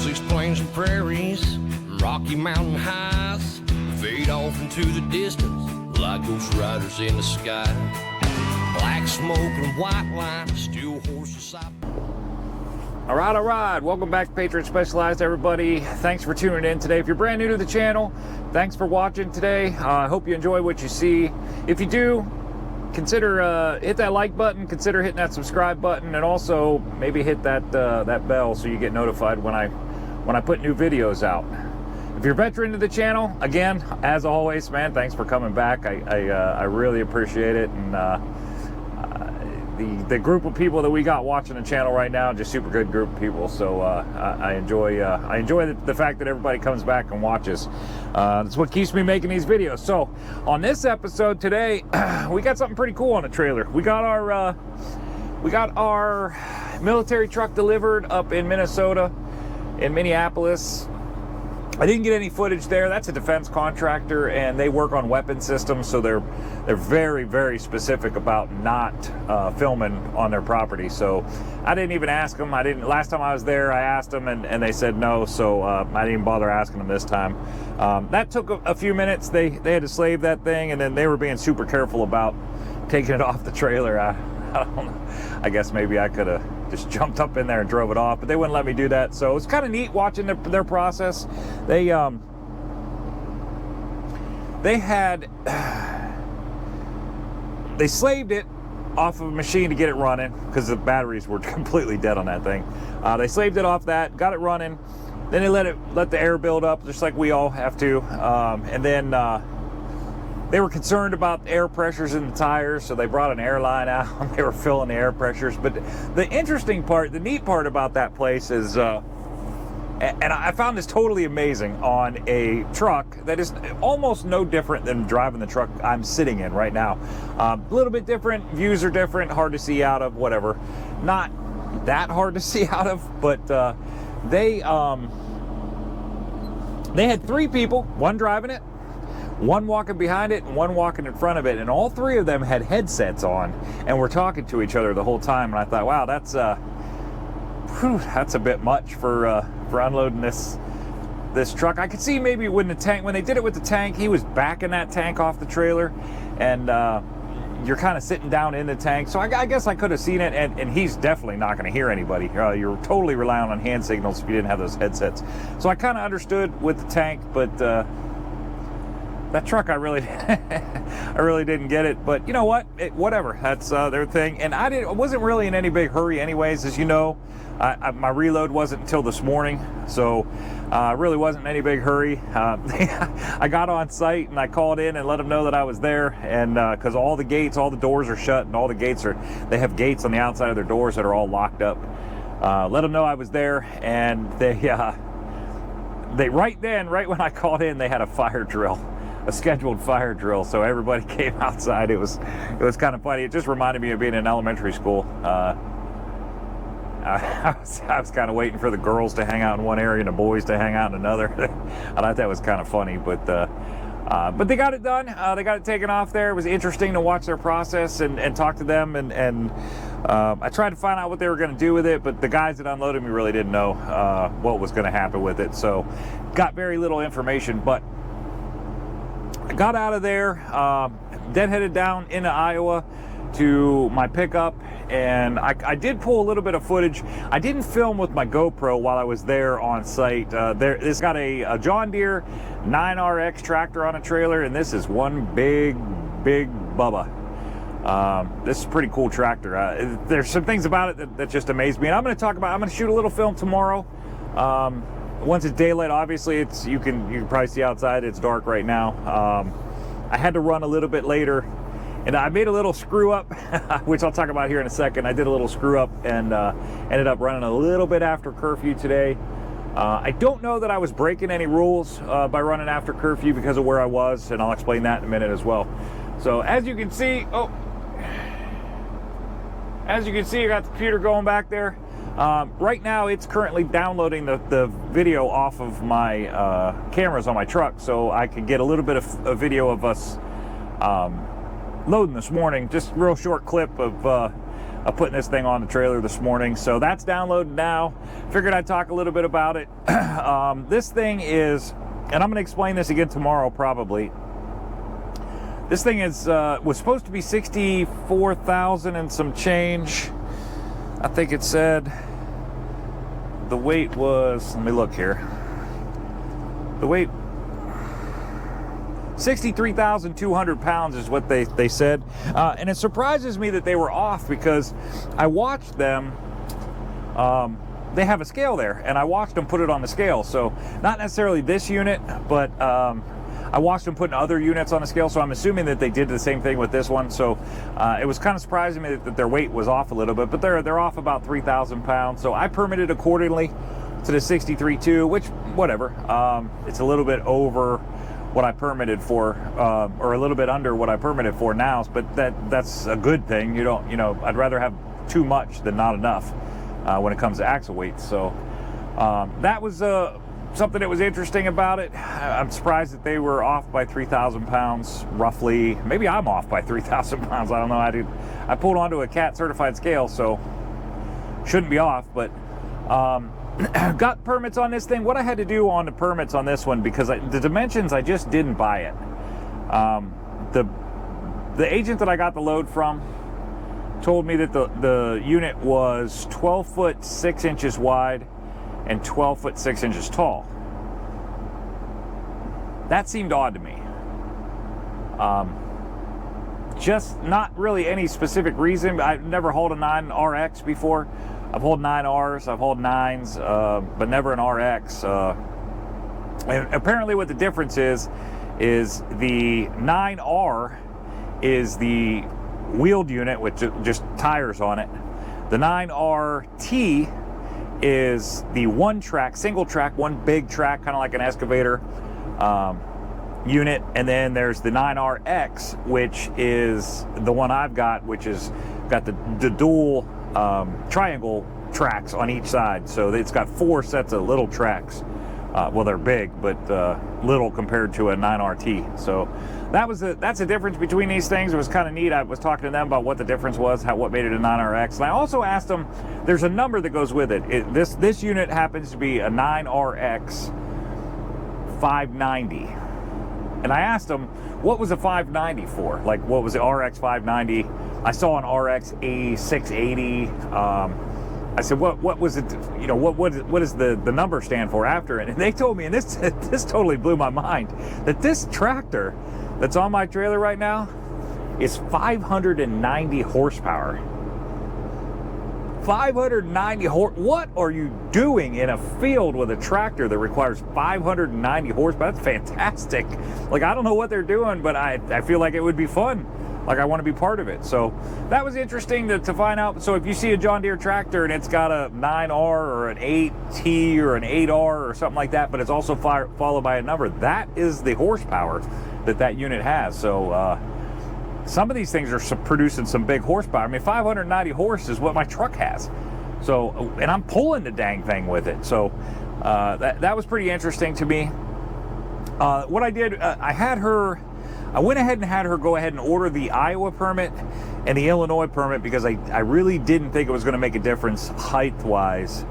Across these plains and prairies, Rocky Mountain highs fade off into the distance like ghost riders in the sky. Black smoke and white line, still horses. All right. Welcome back to Patriot Specialized, everybody. Thanks for tuning in today. If you're brand new to the channel, thanks for watching today. I hope you enjoy what you see. If you do, consider hit that like button, consider hitting that subscribe button, and also maybe hit that that bell so you get notified when I put new videos out. If you're a veteran to the channel, again, as always, man, thanks for coming back. I really appreciate it, and the group of people that we got watching the channel right now, just super good group of people. So I enjoy the fact that everybody comes back and watches. That's what keeps me making these videos. So on this episode today, we got something pretty cool on the trailer. We got our military truck delivered up in Minnesota, in Minneapolis. I didn't get any footage there. That's a defense contractor, and they work on weapon systems, so they're very, very specific about not filming on their property. So I didn't even ask them. Last time I was there, I asked them, and they said no. So I didn't even bother asking them this time. That took a few minutes. They had to slave that thing, and then they were being super careful about taking it off the trailer. I don't know. I guess maybe I could have just jumped up in there and drove it off, but they wouldn't let me do that. So it's kind of neat watching their process. They slaved it off of a machine to get it running because the batteries were completely dead on that thing. They slaved it off that, got it running, then they let the air build up just like we all have to, and then they were concerned about air pressures in the tires, so they brought an airline out and they were filling the air pressures. But the interesting part, the neat part about that place is, and I found this totally amazing on a truck that is almost no different than driving the truck I'm sitting in right now. A little bit different, views are different, hard to see out of, whatever. Not that hard to see out of, but they had three people, one driving it, one walking behind it, and one walking in front of it, and all three of them had headsets on and were talking to each other the whole time. And I thought, wow, that's a bit much for unloading this truck. I could see maybe when they did it with the tank, he was backing that tank off the trailer, and you're kind of sitting down in the tank. So I guess I could have seen it, and he's definitely not going to hear anybody. You're totally relying on hand signals if you didn't have those headsets. So I kind of understood with the tank, but that truck, I really didn't get it. But you know what? Whatever. That's their thing. And I wasn't really in any big hurry anyways. As you know, my reload wasn't until this morning. So I really wasn't in any big hurry. I got on site and I called in and let them know that I was there. And because all the doors are shut, and all the gates they have gates on the outside of their doors that are all locked up. Let them know I was there, and they right when I called in, they had a fire drill. A scheduled fire drill, so everybody came outside. It was kind of funny. It just reminded me of being in elementary school. I was kind of waiting for the girls to hang out in one area and the boys to hang out in another. I thought that was kind of funny, but they got it done. They got it taken off there. It was interesting to watch their process and talk to them, and I tried to find out what they were going to do with it, but the guys that unloaded me really didn't know what was going to happen with it, so got very little information. But I got out of there, then headed down into Iowa to my pickup, and I did pull a little bit of footage. I didn't film with my GoPro while I was there on site. It's got a John Deere 9RX tractor on a trailer, and this is one big bubba. This is a pretty cool tractor. There's some things about it that just amaze me, and I'm going to shoot a little film tomorrow. Once it's daylight, obviously you can probably see outside. It's dark right now. I had to run a little bit later, and I made a little screw up, which I'll talk about here in a second. I did a little screw up and ended up running a little bit after curfew today. I don't know that I was breaking any rules by running after curfew because of where I was, and I'll explain that in a minute as well. So as you can see, I got the computer going back there. Right now it's currently downloading the video off of my cameras on my truck, so I could get a little bit of a video of us loading this morning. Just a real short clip of of putting this thing on the trailer this morning. So that's downloaded now. Figured I'd talk a little bit about it. This thing is, and I'm going to explain this again tomorrow probably. This thing is was supposed to be 64,000 and some change. I think it said the weight was, let me look here. The weight, 63,200 pounds is what they said. And it surprises me that they were off, because I watched them, they have a scale there, and I watched them put it on the scale. So not necessarily this unit, but I watched them putting other units on the scale, so I'm assuming that they did the same thing with this one. So it was kind of surprising me that their weight was off a little bit, but they're off about 3,000 pounds. So I permitted accordingly to the 63.2, which, whatever. It's a little bit over what I permitted for, or a little bit under what I permitted for now, but that's a good thing. You don't, I'd rather have too much than not enough when it comes to axle weight. So that was something that was interesting about it. I'm surprised that they were off by 3,000 pounds, roughly. Maybe I'm off by 3,000 pounds. I don't know. I pulled onto a CAT certified scale, so shouldn't be off, but got permits on this thing. What I had to do on the permits on this one, because the dimensions, I just didn't buy it. The agent that I got the load from told me that the unit was 12 foot 6 inches wide and 12 foot 6 inches tall. That seemed odd to me. Just not really any specific reason. I've never hauled a 9RX before. I've hauled 9Rs, I've hauled 9s, but never an RX. And apparently what the difference is the 9R is the wheeled unit with just tires on it. The 9RT is the one track, single track, one big track, kind of like an excavator unit. And then there's the 9RX, which is the one I've got, which is got the dual triangle tracks on each side. So it's got 4 sets of little tracks. Well, they're big, but little compared to a 9RT. So that's the difference between these things. It was kind of neat. I was talking to them about what the difference was, what made it a 9RX. And I also asked them, there's a number that goes with it. This unit happens to be a 9RX 590. And I asked them, what was a 590 for? Like, what was the RX 590? I saw an RX A680. I said, what was it? What does the number stand for after it? And they told me, and this totally blew my mind, that this tractor that's on my trailer right now is 590 horsepower. 590 what are you doing in a field with a tractor that requires 590 horsepower? That's fantastic. Like, I don't know what they're doing, but I feel like it would be fun. Like, I want to be part of it. So that was interesting to find out. So if you see a John Deere tractor and it's got a 9R or an 8T or an 8R or something like that, but it's also followed by a number, that is the horsepower that unit has. So some of these things are producing some big horsepower. I mean, 590 horse is what my truck has. So, and I'm pulling the dang thing with it. So that was pretty interesting to me. What I did, I went ahead and had her go ahead and order the Iowa permit and the Illinois permit, because I really didn't think it was going to make a difference height-wise.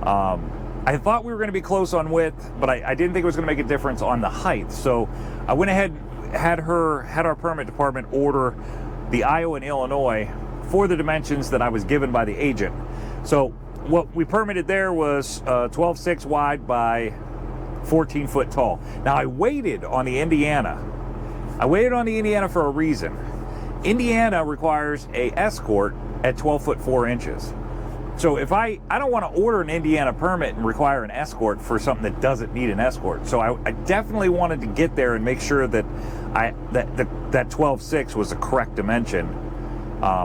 I thought we were going to be close on width, but I didn't think it was going to make a difference on the height. So I went ahead and had our permit department order the Iowa and Illinois for the dimensions that I was given by the agent. So what we permitted there was 12.6 wide by 14 foot tall. Now I waited on the Indiana. For a reason. Indiana requires a escort at 12 foot 4 inches. So if I don't want to order an Indiana permit and require an escort for something that doesn't need an escort. So I definitely wanted to get there and make sure that that 12.6 was the correct dimension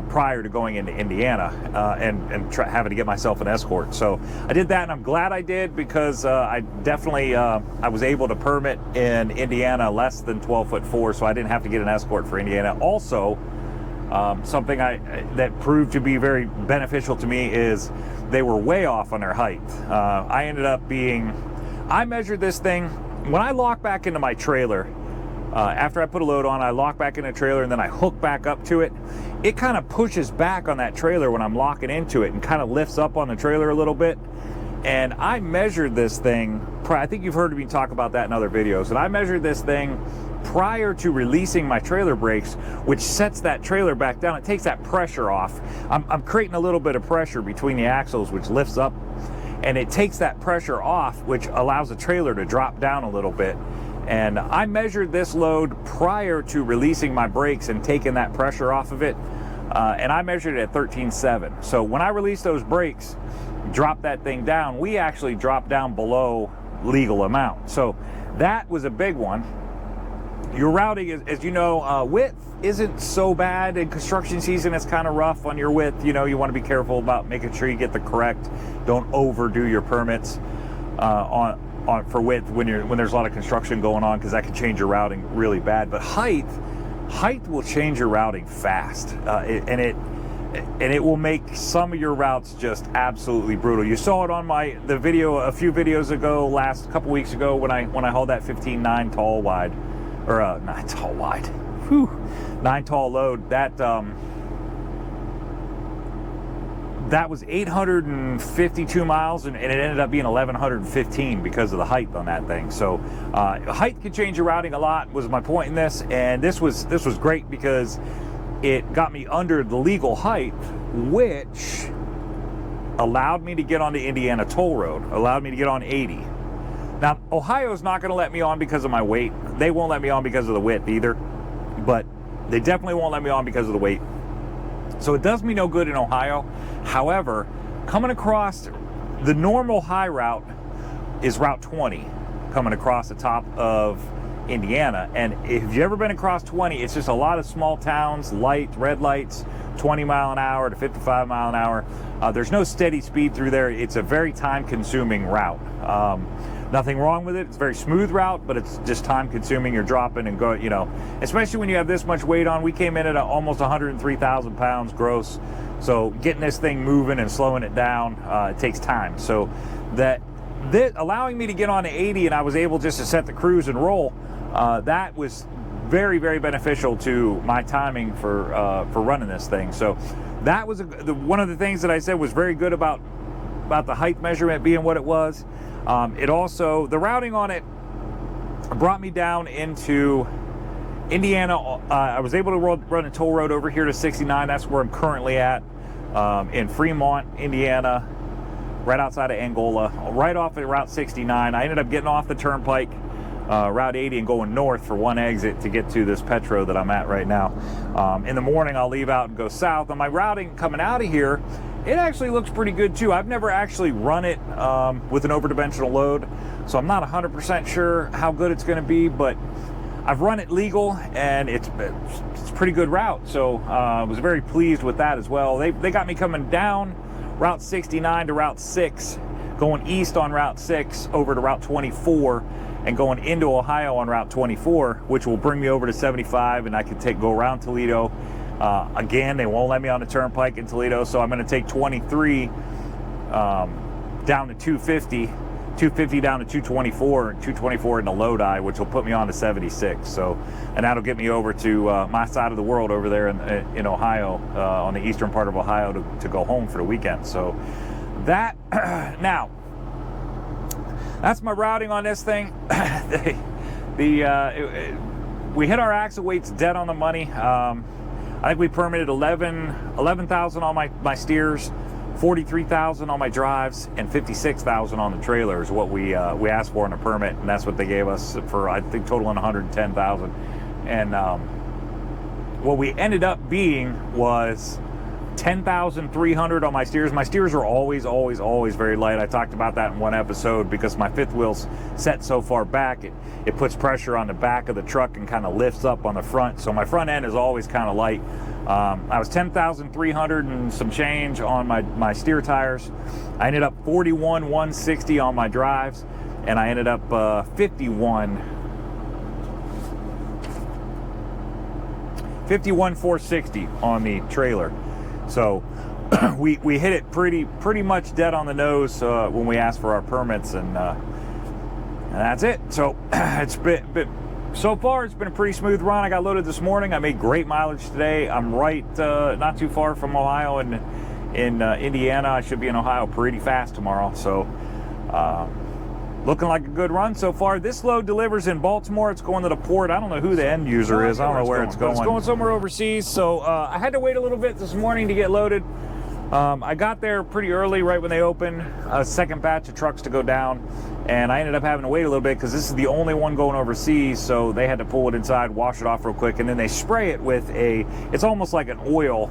prior to going into Indiana and having to get myself an escort. So I did that, and I'm glad I did, because I definitely I was able to permit in Indiana less than 12 foot 4, so I didn't have to get an escort for Indiana. Also, something that proved to be very beneficial to me is they were way off on their height. I ended up I measured this thing when I lock back into my trailer. After I put a load on, I lock back in the trailer and then I hook back up to it. It kind of pushes back on that trailer when I'm locking into it and kind of lifts up on the trailer a little bit. And I measured this thing, I think you've heard me talk about that in other videos, and I measured this thing prior to releasing my trailer brakes, which sets that trailer back down. It takes that pressure off. I'm creating a little bit of pressure between the axles, which lifts up, and it takes that pressure off, which allows the trailer to drop down a little bit. And I measured this load prior to releasing my brakes and taking that pressure off of it, and I measured it at 13.7. So when I released those brakes, drop that thing down, we actually dropped down below legal amount. So that was a big one. Your routing, as you know, width isn't so bad. In construction season, it's kind of rough on your width. You know, you want to be careful about making sure you get the correct, don't overdo your permits for width when there's a lot of construction going on, because that can change your routing really bad. But height will change your routing fast, and it will make some of your routes just absolutely brutal. You saw it on the video a few videos ago, couple weeks ago, when I hauled that 15.9 tall wide, or 9 tall wide, 9 tall load. That was 852 miles, and it ended up being 1,115 because of the height on that thing. So height can change your routing a lot, was my point in this, and this was great because it got me under the legal height, which allowed me to get on the Indiana toll road, allowed me to get on 80. Now, Ohio's not going to let me on because of my weight. They won't let me on because of the width either, but they definitely won't let me on because of the weight. So it does me no good in Ohio. However, coming across the normal high route is Route 20, coming across the top of Indiana. And if you've ever been across 20, it's just a lot of small towns, red lights, 20 mile an hour to 55 mile an hour. There's no steady speed through there. It's a very time-consuming route. Nothing wrong with it. It's a very smooth route, but it's just time-consuming. You're dropping and going, especially when you have this much weight on. We came in at almost 103,000 pounds gross. So getting this thing moving and slowing it down, it takes time. So allowing me to get on to 80, and I was able just to set the cruise and roll, that was very, very beneficial to my timing for running this thing. So that was one of the things that I said was very good about the height measurement being what it was. It also, the routing on it brought me down into Indiana. I was able to run a toll road over here to 69. That's where I'm currently at, in Fremont, Indiana, right outside of Angola, right off at Route 69. I ended up getting off the turnpike, Route 80, and going north for one exit to get to this Petro that I'm at right now. In the morning, I'll leave out and go south. On my routing coming out of here, it actually looks pretty good too. I've never actually run it with an over-dimensional load, so I'm not 100% sure how good it's going to be, but I've run it legal, and it's a pretty good route. So I was very pleased with that as well. They got me coming down Route 69 to Route 6, going east on Route 6 over to Route 24, and going into Ohio on Route 24, which will bring me over to 75, and I can go around Toledo. Again, they won't let me on the turnpike in Toledo, so I'm going to take 23 down to 250 down to 224, and 224 in the Lodi, which will put me on to 76. So, and that'll get me over to my side of the world over there in Ohio, on the eastern part of Ohio, to go home for the weekend. So that now, that's my routing on this thing. We hit our axle weights dead on the money. I think we permitted 11,000 on my steers, 43,000 on my drives, and 56,000 on the trailers. What we asked for in a permit, and that's what they gave us for, I think, totaling 110,000. And what we ended up being was 10,300 on my steers. My steers are always very light. I talked about that in one episode because my fifth wheel's set so far back, it puts pressure on the back of the truck and kind of lifts up on the front. So my front end is always kind of light. I was 10,300 and some change on my steer tires. I ended up 41,160 on my drives, and I ended up 51,460 on the trailer. So we hit it pretty much dead on the nose when we asked for our permits, and that's it. So it's So far, it's been a pretty smooth run. I got loaded this morning. I made great mileage today. I'm right not too far from Ohio and in Indiana. I should be in Ohio pretty fast tomorrow. So looking like a good run so far. This load delivers in Baltimore. It's going to the port. I don't know who the end user is. I don't know where it's going. It's going somewhere overseas. So I had to wait a little bit this morning to get loaded. I got there pretty early, right when they opened. A second batch of trucks to go down, and I ended up having to wait a little bit because this is the only one going overseas, so they had to pull it inside, wash it off real quick, and then they spray it with it's almost like an oil.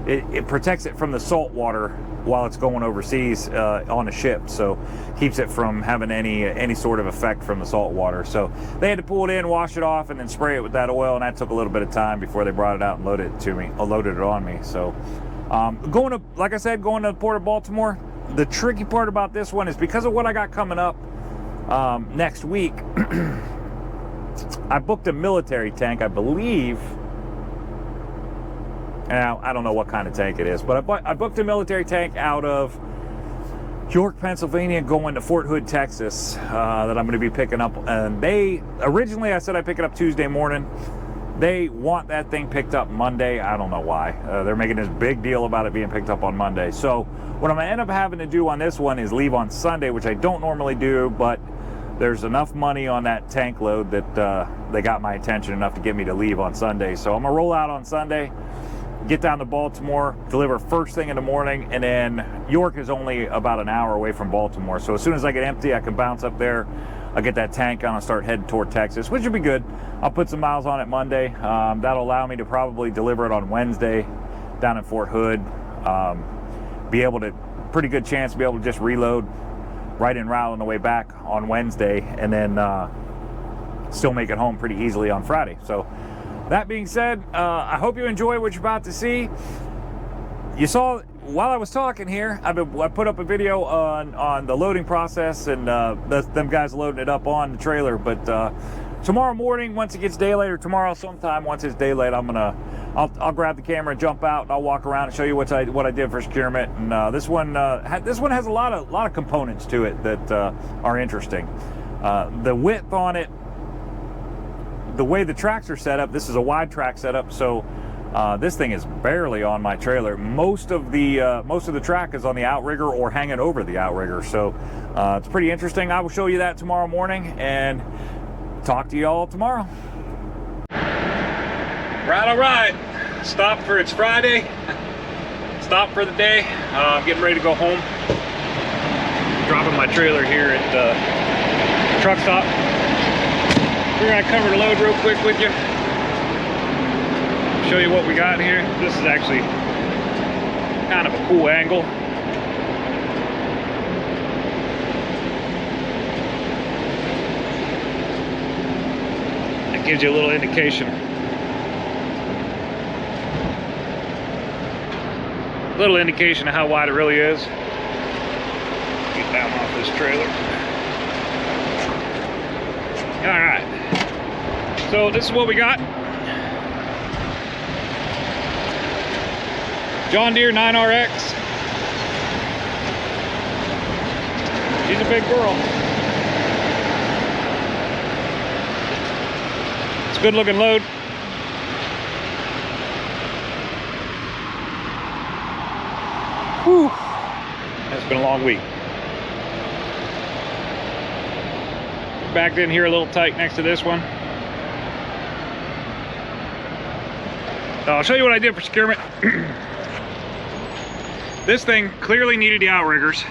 It protects it from the salt water while it's going overseas on a ship, so keeps it from having any sort of effect from the salt water. So they had to pull it in, wash it off, and then spray it with that oil, and that took a little bit of time before they brought it out and loaded it on me. So like I said, going to the port of Baltimore. The tricky part about this one is because of what I got coming up next week. I booked a military tank, I believe. Now, I don't know what kind of tank it is, but I booked a military tank out of York, Pennsylvania, going to Fort Hood, Texas, that I'm going to be picking up. And originally I said I'd pick it up Tuesday morning. They want that thing picked up Monday. I don't know why. They're making this big deal about it being picked up on Monday. So what I'm going to end up having to do on this one is leave on Sunday, which I don't normally do, but there's enough money on that tank load that they got my attention enough to get me to leave on Sunday. So I'm going to roll out on Sunday, get down to Baltimore, deliver first thing in the morning, and then York is only about an hour away from Baltimore. So as soon as I get empty, I can bounce up there. I'll get that tank on and start heading toward Texas, which would be good. I'll put some miles on it Monday. That'll allow me to probably deliver it on Wednesday down in Fort Hood. Pretty good chance to be able to just reload right en route on the way back on Wednesday, and then still make it home pretty easily on Friday. So that being said, I hope you enjoy what you're about to see. You saw while I was talking here, I put up a video on the loading process and them guys loading it up on the trailer. But tomorrow morning, once it gets daylight, or tomorrow sometime once it's daylight, I'll grab the camera and jump out, and I'll walk around and show you what I did for securement. And this one has a lot of components to it that are interesting. The width on it, the way the tracks are set up, this is a wide track setup, so this thing is barely on my trailer. Most of the track is on the outrigger or hanging over the outrigger, so it's pretty interesting. I will show you that tomorrow morning and talk to you all tomorrow. All right. It's Friday. Stop for the day. I'm getting ready to go home. Dropping my trailer here at the truck stop. We're gonna cover the load real quick with you. Show you what we got here. This is actually kind of a cool angle. It gives you a little indication. Little indication of how wide it really is. Get down off this trailer. All right. So this is what we got. John Deere 9RX. She's a big girl. It's a good looking load. Whew. It's been a long week. Backed in here a little tight next to this one. So I'll show you what I did for securement. This thing clearly needed the outriggers.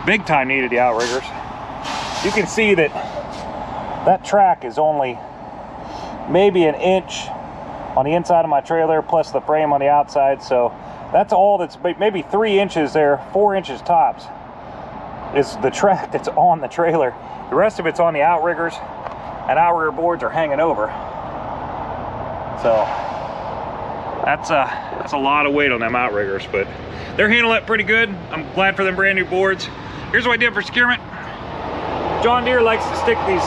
Big time needed the outriggers. You can see that track is only maybe an inch on the inside of my trailer plus the frame on the outside, so that's all that's maybe 3 inches there, 4 inches tops is the track that's on the trailer. The rest of it's on the outriggers, and outrigger boards are hanging over. So that's a lot of weight on them outriggers, but they're handling it pretty good. I'm glad for them brand new boards. Here's what I did for securement. John Deere likes to stick these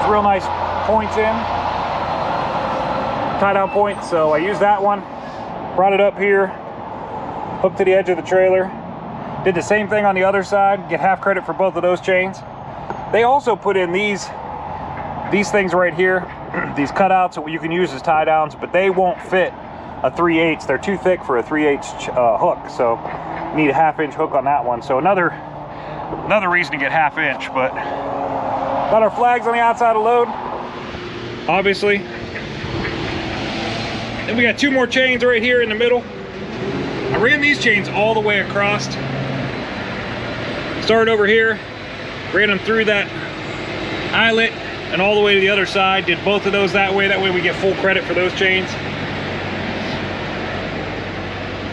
real nice points in, tie down points, so I used that one. Brought it up here, hooked to the edge of the trailer. Did the same thing on the other side, get half credit for both of those chains. They also put in these these things right here, these cutouts that you can use as tie downs, but they won't fit a 3/8. They're too thick for a 3/8 hook, so you need a 1/2 inch hook on that one. So another reason to get 1/2 inch. But got our flags on the outside of load, obviously. Then we got 2 more chains right here in the middle. I ran these chains all the way across. Started over here, ran them through that eyelet and all the way to the other side. Did both of those that way we get full credit for those chains.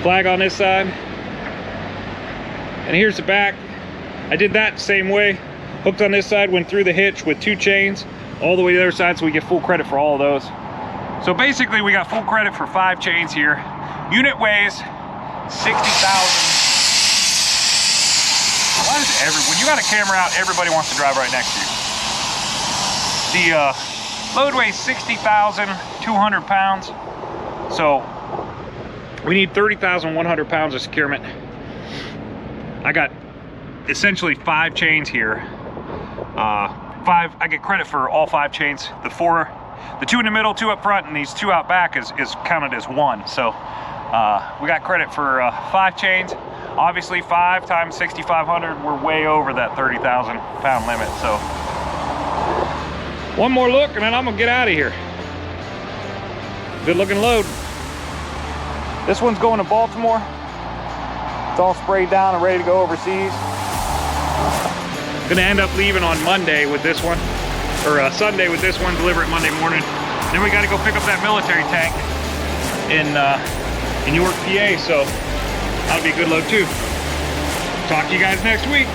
Flag on this side. And here's the back. I did that the same way. Hooked on this side, went through the hitch with 2 chains all the way to the other side, so we get full credit for all of those. So basically we got full credit for 5 chains here. Unit weighs 60,000. Why does when you got a camera out, everybody wants to drive right next to you? The load weighs 60,200 pounds. So we need 30,100 pounds of securement. I got essentially 5 chains here. I get credit for all 5 chains. The 2 in the middle, 2 up front, and these 2 out back is counted as 1. So we got credit for 5 chains. Obviously 5 times 6,500, we're way over that 30,000 pound limit. So one more look and then I'm gonna get out of here. Good looking load. This one's going to Baltimore. It's all sprayed down and ready to go overseas. Gonna end up leaving on Monday with this one, or Sunday with this one, deliver it Monday morning. Then we gotta go pick up that military tank in York, PA, so that'll be a good load too. Talk to you guys next week.